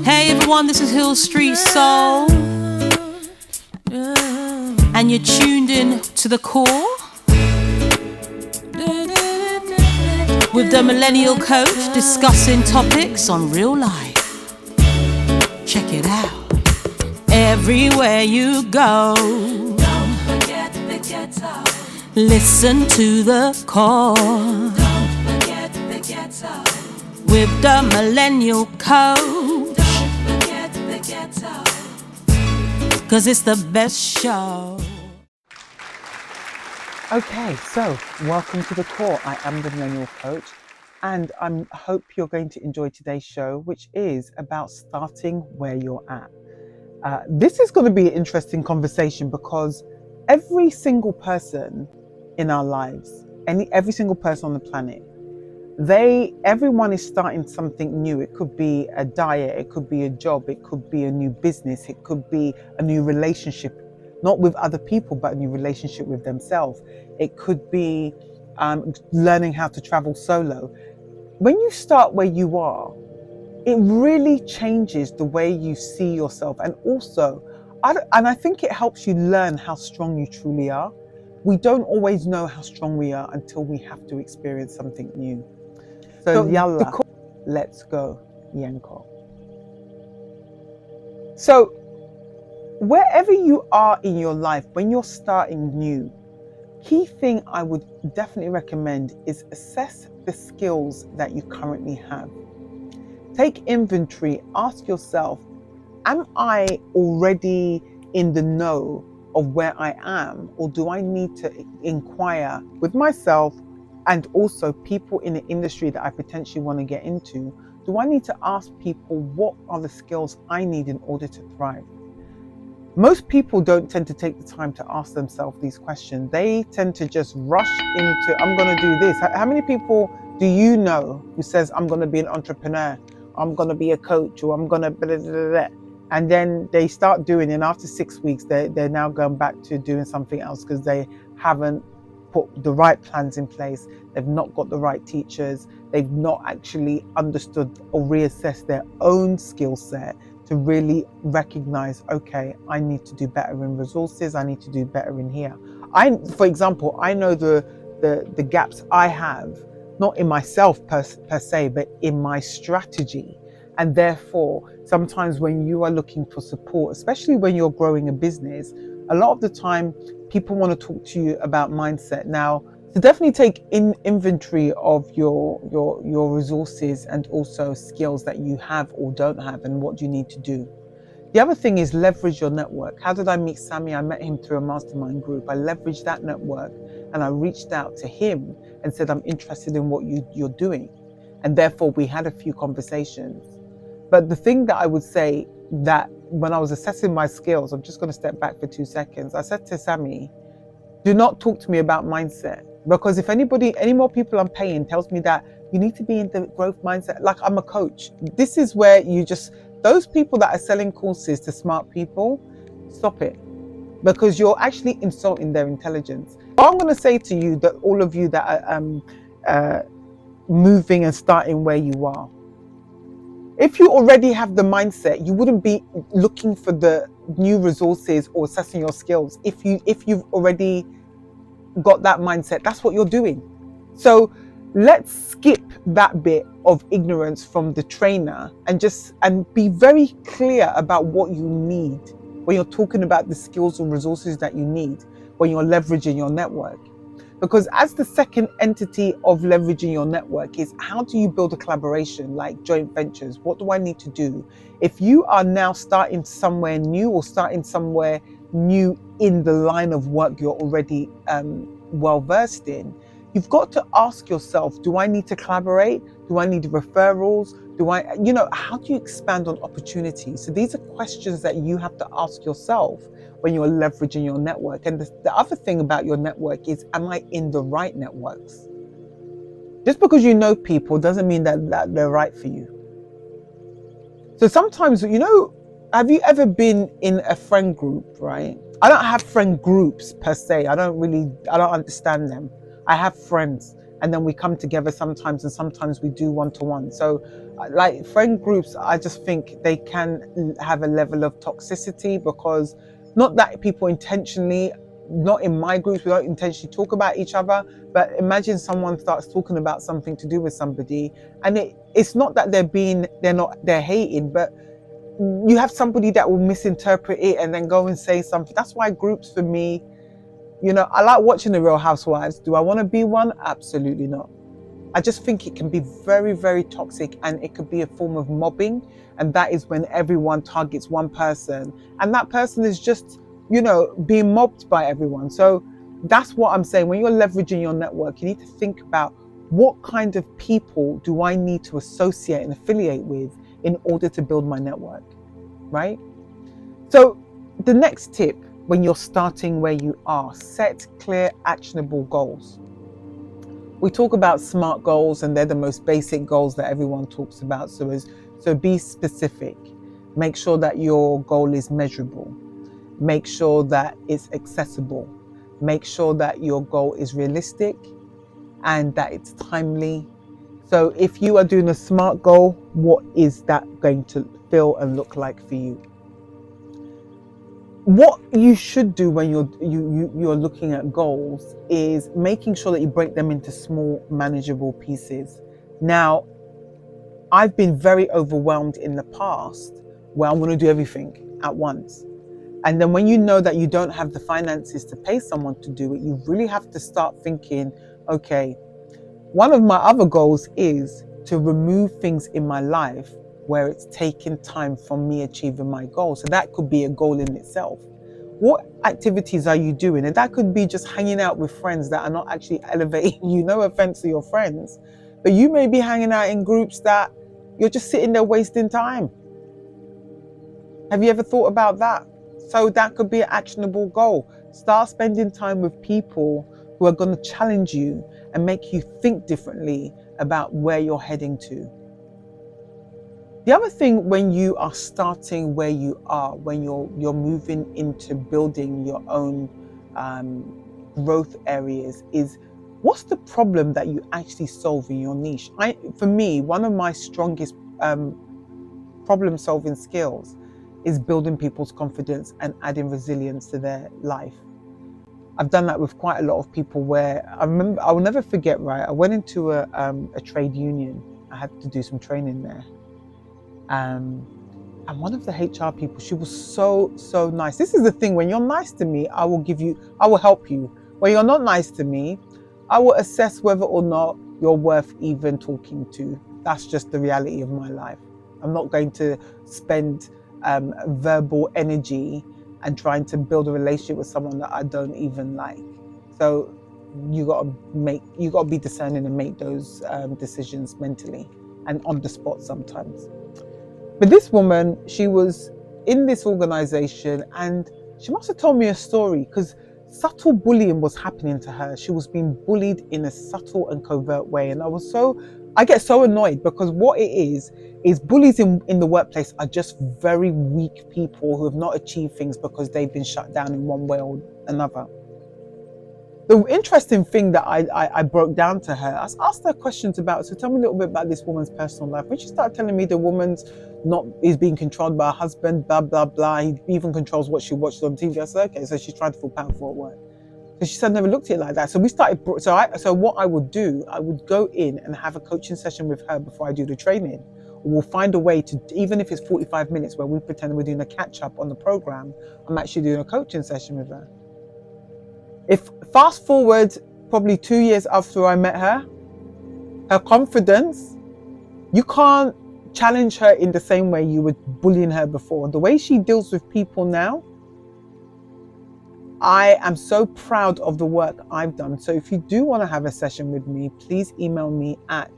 Hey everyone, this is Hill Street Soul, and you're tuned in to the core with the Millennial Coach, discussing topics on real life. Check it out. Everywhere you go, don't forget the ghetto. Listen to the core. Don't forget the ghetto. With the Millennial Coach. Don't forget the ghetto. 'Cause it's the best show. Okay, so welcome to the core. I am the Millennial Coach, and I hope you're going to enjoy today's show, which is about starting where you're at. This is going to be an interesting conversation because every single person in our lives, every single person on the planet, everyone is starting something new. It could be a diet, it could be a job, it could be a new business, it could be a new relationship, not with other people, but a new relationship with themselves. It could be learning how to travel solo. When you start where you are, it really changes the way you see yourself. And also, I think it helps you learn how strong you truly are. We don't always know how strong we are until we have to experience something new. So yalla, let's go, Yanko. So wherever you are in your life, when you're starting new, key thing I would definitely recommend is assess the skills that you currently have. Take inventory, ask yourself, am I already in the know of where I am, or do I need to inquire with myself and also people in the industry that I potentially want to get into? Do I need to ask people what are the skills I need in order to thrive? Most people don't tend to take the time to ask themselves these questions. They tend to just rush into, I'm going to do this. How many people do you know who says, I'm going to be an entrepreneur, I'm going to be a coach, or I'm going to blah, blah, blah, blah. And then they start doing it, and after 6 weeks, they're now going back to doing something else because they haven't put the right plans in place. They've not got the right teachers. They've not actually understood or reassessed their own skill set to really recognize, okay, I need to do better in resources. I need to do better in here. For example, I know the gaps I have, not in myself per se, but in my strategy. And therefore, sometimes when you are looking for support, especially when you're growing a business, a lot of the time people want to talk to you about mindset. Now, to definitely take inventory of your resources and also skills that you have or don't have, and what you need to do. The other thing is leverage your network. How did I meet Sammy? I met him through a mastermind group. I leveraged that network and I reached out to him and said, I'm interested in what you're doing. And therefore we had a few conversations. But the thing that I would say, that when I was assessing my skills, I'm just going to step back for 2 seconds. I said to Sammy, do not talk to me about mindset, because if any more people I'm paying tells me that you need to be in the growth mindset, like I'm a coach, this is where those people that are selling courses to smart people, stop it, because you're actually insulting their intelligence. What I'm going to say to you, that all of you that are moving and starting where you are, if you already have the mindset, you wouldn't be looking for the new resources or assessing your skills. If you've already got that mindset, that's what you're doing. So let's skip that bit of ignorance from the trainer and be very clear about what you need when you're talking about the skills or resources that you need when you're leveraging your network. Because as the second entity of leveraging your network is, how do you build a collaboration, like joint ventures? What do I need to do? If you are now starting somewhere new or starting somewhere new in the line of work you're already well versed in, you've got to ask yourself, do I need to collaborate? Do I need referrals? How do you expand on opportunities? So these are questions that you have to ask yourself when you're leveraging your network. And the other thing about your network is, am I in the right networks? Just because you know people doesn't mean that they're right for you. So sometimes, have you ever been in a friend group, right? I don't have friend groups per se. I don't understand them. I have friends. and then we come together sometimes, and sometimes we do one-to-one. So like friend groups, I just think they can have a level of toxicity, because not that people intentionally, not in my groups, we don't intentionally talk about each other, but imagine someone starts talking about something to do with somebody, and it's not that they're hating, but you have somebody that will misinterpret it and then go and say something. That's why groups for me, I like watching the Real Housewives. Do I want to be one? Absolutely not. I just think it can be very, very toxic, and it could be a form of mobbing. And that is when everyone targets one person, and that person is just, being mobbed by everyone. So that's what I'm saying. When you're leveraging your network, you need to think about, what kind of people do I need to associate and affiliate with in order to build my network, right? So the next tip, when you're starting where you are, set clear, actionable goals. We talk about SMART goals, and they're the most basic goals that everyone talks about. So be specific. Make sure that your goal is measurable. Make sure that it's accessible. Make sure that your goal is realistic and that it's timely. So if you are doing a SMART goal, what is that going to feel and look like for you? What you should do when you're looking at goals is making sure that you break them into small, manageable pieces. Now, I've been very overwhelmed in the past, where I want to do everything at once. And then when you know that you don't have the finances to pay someone to do it, you really have to start thinking, okay, one of my other goals is to remove things in my life where it's taking time from me achieving my goal. So that could be a goal in itself. What activities are you doing? And that could be just hanging out with friends that are not actually elevating you. No offense to your friends, but you may be hanging out in groups that you're just sitting there wasting time. Have you ever thought about that? So that could be an actionable goal. Start spending time with people who are going to challenge you and make you think differently about where you're heading to. The other thing, when you are starting where you are, when you're moving into building your own growth areas, is, what's the problem that you actually solve in your niche? For me, one of my strongest problem solving skills is building people's confidence and adding resilience to their life. I've done that with quite a lot of people, where I remember, I will never forget, right? I went into a trade union. I had to do some training there. And one of the HR people, she was so nice. This is the thing, when you're nice to me, I will help you. When you're not nice to me, I will assess whether or not you're worth even talking to. That's just the reality of my life. I'm not going to spend verbal energy and trying to build a relationship with someone that I don't even like. So you got to be discerning and make those decisions mentally and on the spot sometimes. But this woman, she was in this organization, and she must have told me a story, because subtle bullying was happening to her. She was being bullied in a subtle and covert way. And I get so annoyed, because what it is bullies in the workplace are just very weak people who have not achieved things because they've been shut down in one way or another. The interesting thing that I broke down to her, I asked her questions about, so tell me a little bit about this woman's personal life. When she started telling me the woman's is being controlled by her husband, blah, blah, blah. He even controls what she watches on TV. I said, okay, so she's trying to feel powerful at work. So she said, never looked at it like that. So we started, so what I would do, I would go in and have a coaching session with her before I do the training. We'll find a way to, even if it's 45 minutes where we pretend we're doing a catch up on the program, I'm actually doing a coaching session with her. If fast forward probably 2 years after I met her, her confidence, you can't challenge her in the same way you were bullying her before. The way she deals with people now, I am so proud of the work I've done. So if you do want to have a session with me, please email me at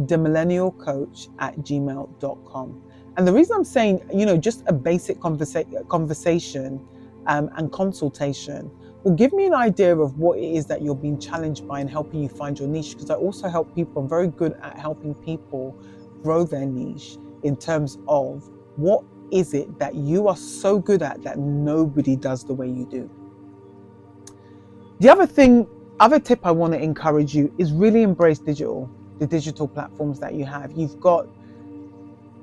themillennialcoach@gmail.com. And the reason I'm saying, just a basic conversation and consultation will give me an idea of what it is that you're being challenged by and helping you find your niche. Because I also help people, I'm very good at helping people grow their niche in terms of, what is it that you are so good at that nobody does the way you do. The other thing Other tip I want to encourage you is really embrace the digital platforms that you have.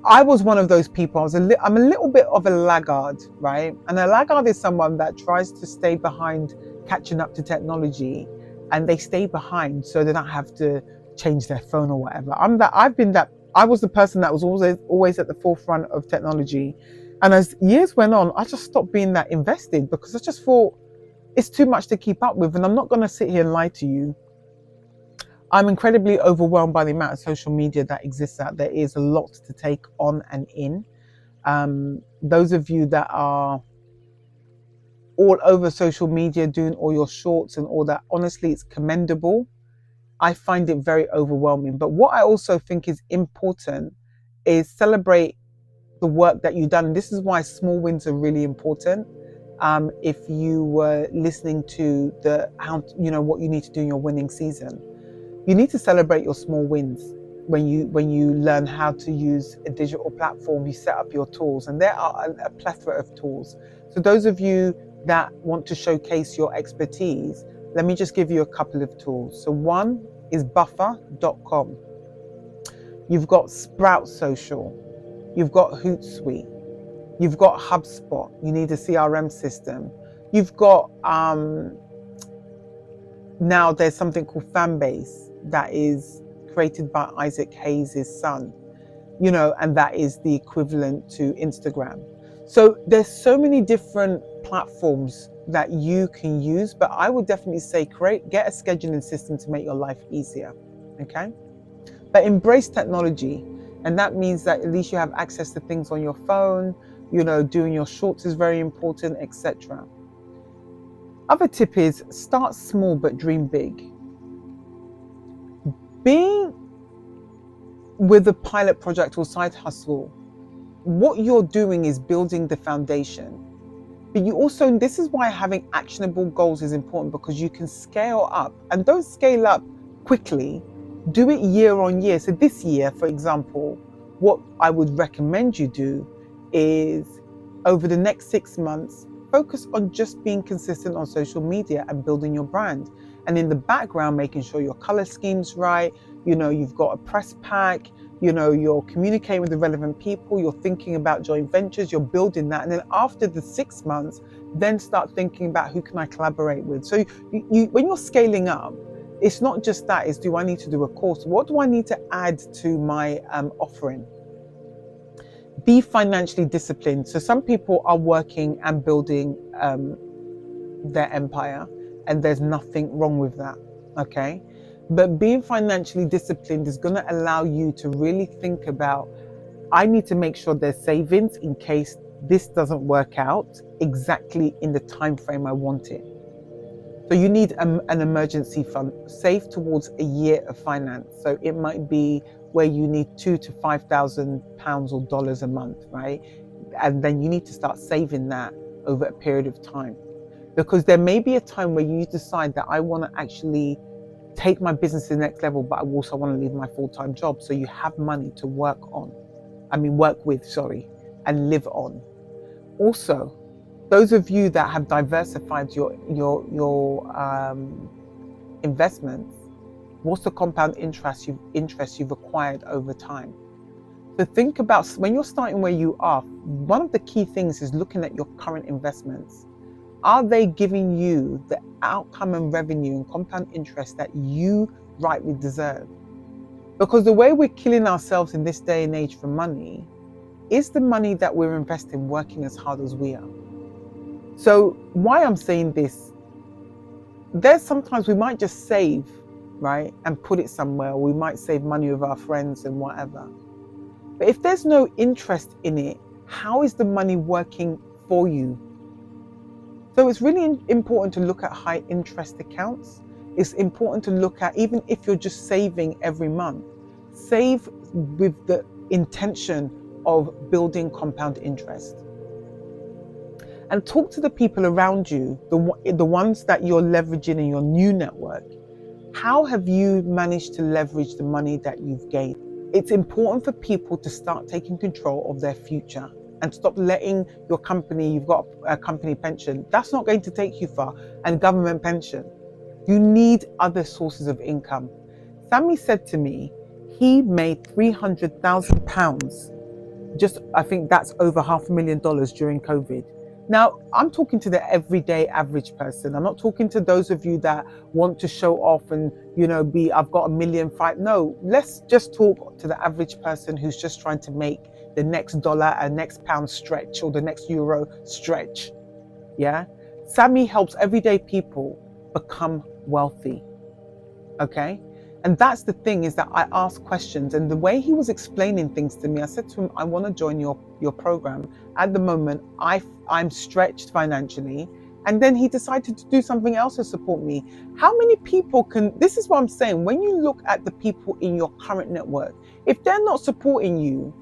I was one of those people. I'm a little bit of a laggard, right? And a laggard is someone that tries to stay behind, catching up to technology, and they stay behind so they don't have to change their phone or whatever. I was the person that was always at the forefront of technology. And as years went on, I just stopped being that invested because I just thought it's too much to keep up with. And I'm not going to sit here and lie to you. I'm incredibly overwhelmed by the amount of social media that exists out there. Is a lot to take on and in. Those of you that are all over social media doing all your shorts and all that, honestly, it's commendable. I find it very overwhelming. But what I also think is important is celebrate the work that you've done. And this is why small wins are really important. If you were listening to what you need to do in your winning season, you need to celebrate your small wins. When you learn how to use a digital platform, you set up your tools, and there are a plethora of tools. So those of you that want to showcase your expertise, let me just give you a couple of tools. So one is buffer.com. You've got Sprout Social. You've got Hootsuite. You've got HubSpot. You need a CRM system. You've got now there's something called Fanbase that is created by Isaac Hayes' son, and that is the equivalent to Instagram. So there's so many different platforms that you can use, but I would definitely say get a scheduling system to make your life easier, okay? But embrace technology, and that means that at least you have access to things on your phone, doing your shorts is very important, etc. Other tip is start small but dream big. Being with a pilot project or side hustle, what you're doing is building the foundation. But this is why having actionable goals is important, because you can scale up, and don't scale up quickly. Do it year on year. So this year, for example, what I would recommend you do is over the next 6 months, focus on just being consistent on social media and building your brand. And in the background, making sure your color scheme's right, you've got a press pack, you're communicating with the relevant people, you're thinking about joint ventures, you're building that. And then after the 6 months, then start thinking about who can I collaborate with. So when you're scaling up, it's not just that, it's do I need to do a course? What do I need to add to my offering? Be financially disciplined. So some people are working and building their empire, and there's nothing wrong with that, okay? But being financially disciplined is going to allow you to really think about, I need to make sure there's savings in case this doesn't work out exactly in the time frame I want it. So you need an emergency fund. Save towards a year of finance. So it might be where you need £2,000 to £5,000 or dollars a month, right? And then you need to start saving that over a period of time. Because there may be a time where you decide that I want to actually take my business to the next level, but I also want to leave my full-time job. So you have money to work with, and live on. Also, those of you that have diversified your investments, what's the compound interest you've acquired over time? So think about, when you're starting where you are, one of the key things is looking at your current investments. Are they giving you the outcome and revenue and compound interest that you rightly deserve? Because the way we're killing ourselves in this day and age for money is the money that we're investing working as hard as we are. So why I'm saying this, there's sometimes we might just save, right, and put it somewhere. We might save money with our friends and whatever. But if there's no interest in it, how is the money working for you? So it's really important to look at high interest accounts. It's important to look at, even if you're just saving every month, save with the intention of building compound interest. And talk to the people around you, the ones that you're leveraging in your new network. How have you managed to leverage the money that you've gained? It's important for people to start taking control of their future and stop letting your company, you've got a company pension, that's not going to take you far, and government pension. You need other sources of income. Sammy said to me, he made £300,000. Just, I think that's over $500,000 during COVID. Now, I'm talking to the everyday average person. I'm not talking to those of you that want to show off and, I've got a million five. No, let's just talk to the average person who's just trying to make the next dollar and next pound stretch or the next euro stretch. Yeah. Sammy helps everyday people become wealthy. Okay. And that's the thing, is that I ask questions, and the way he was explaining things to me, I said to him, I want to join your program. At the moment, I'm stretched financially. And then he decided to do something else to support me. How many people this is what I'm saying. When you look at the people in your current network, if they're not supporting you,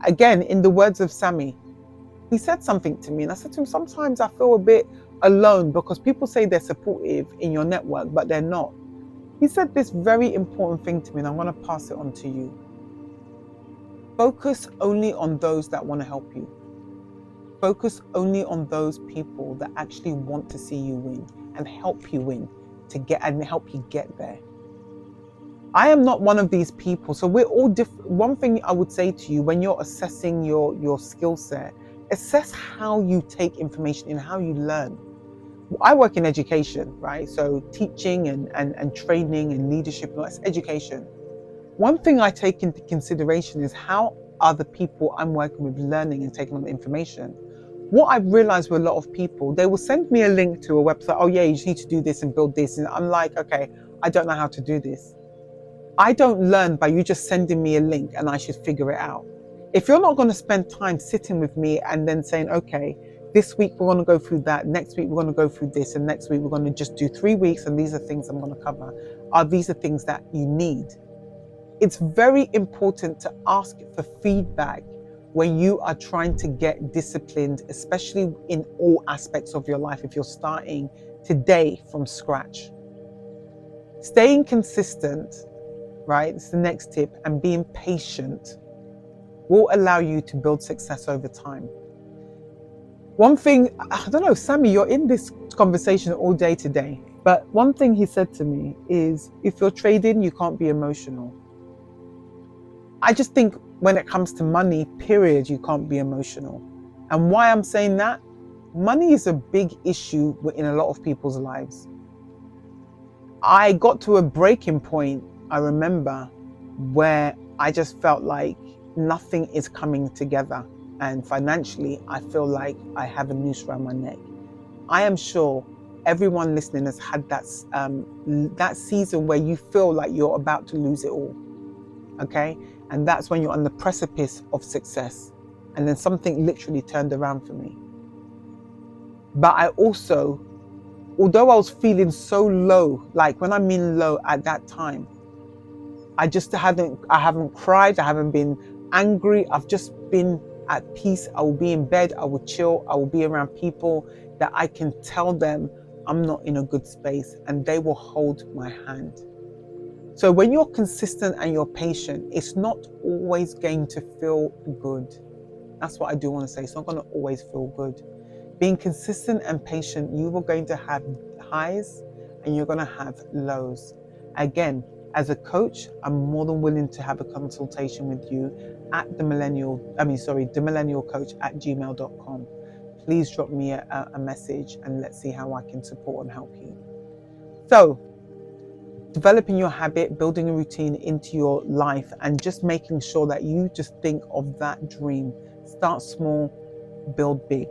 again, in the words of Sammy, he said something to me, and I said to him, sometimes I feel a bit alone because people say they're supportive in your network, but they're not. He said this very important thing to me, and I'm going to pass it on to you. Focus only on those that want to help you. Focus only on those people that actually want to see you win and help you win and help you get there. I am not one of these people. So we're all different. One thing I would say to you, when you're assessing your skill set, assess how you take information and how you learn. I work in education, right? So teaching and training and leadership, that's education. One thing I take into consideration is how are the people I'm working with learning and taking on the information. What I've realized with a lot of people, they will send me a link to a website. Oh yeah, you just need to do this and build this. And I'm like, okay, I don't know how to do this. I don't learn by you just sending me a link and I should figure it out. If you're not going to spend time sitting with me and then saying, okay, this week we're going to go through that, next week we're going to go through this, and next week we're going to just do 3 weeks and these are things I'm going to cover. These are things that you need. It's very important to ask for feedback when you are trying to get disciplined, especially in all aspects of your life if you're starting today from scratch. Staying consistent, right? It's the next tip, and being patient will allow you to build success over time. One thing, I don't know, Sammy, you're in this conversation all day today, but one thing he said to me is, if you're trading, you can't be emotional. I just think when it comes to money, period, you can't be emotional. And why I'm saying that, money is a big issue in a lot of people's lives. I got to a breaking point, I remember, where I just felt like nothing is coming together. And financially, I feel like I have a noose around my neck. I am sure everyone listening has had that season where you feel like you're about to lose it all. Okay? And that's when you're on the precipice of success. And then something literally turned around for me. But I also, although I was feeling so low, like when I mean low at that time, I haven't cried, I haven't been angry, I've just been at peace. I will be in bed, I will chill, I will be around people that I can tell them I'm not in a good space, and they will hold my hand. So when you're consistent and you're patient, it's not always going to feel good. That's what I do want to say. It's not going to always feel good. Being consistent and patient, you are going to have highs and you're going to have lows. Again, as a coach, I'm more than willing to have a consultation with you at themillennialcoach@gmail.com. Please drop me a message and let's see how I can support and help you. So, developing your habit, building a routine into your life, and just making sure that you just think of that dream. Start small, build big,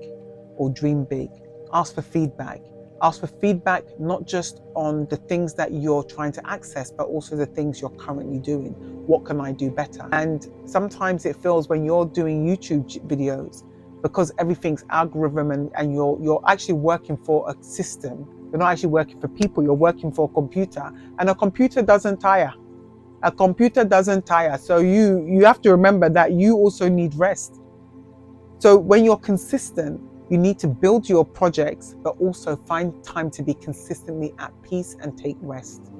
or dream big. Ask for feedback. Ask for feedback not just on the things that you're trying to access, but also the things you're currently doing. What can I do better? And sometimes it feels when you're doing YouTube videos, because everything's algorithm and you're actually working for a system. You're not actually working for people, you're working for a computer. And a computer doesn't tire. A computer doesn't tire. So you have to remember that you also need rest. So when you're consistent, you need to build your projects, but also find time to be consistently at peace and take rest.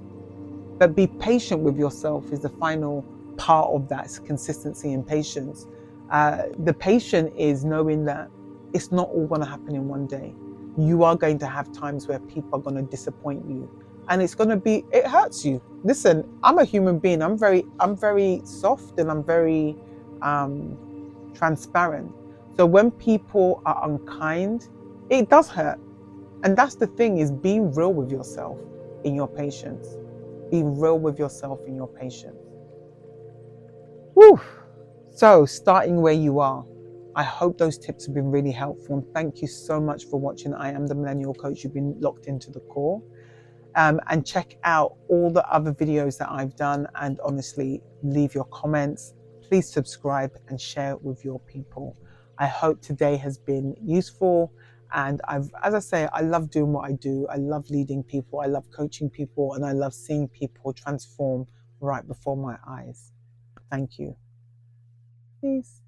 But be patient with yourself is the final part of that consistency and patience. The patient is knowing that it's not all going to happen in one day. You are going to have times where people are going to disappoint you. and it hurts you. Listen, I'm a human being. I'm very soft, and I'm very transparent. So when people are unkind, it does hurt. And that's the thing, is being real with yourself in your patience. Being real with yourself in your patience. Whew. So starting where you are. I hope those tips have been really helpful, and thank you so much for watching. I am the Millennial Coach. You've been locked into the core. And check out all the other videos that I've done, and honestly, leave your comments. Please subscribe and share it with your people. I hope today has been useful. And as I say, I love doing what I do. I love leading people. I love coaching people, and I love seeing people transform right before my eyes. Thank you. Peace.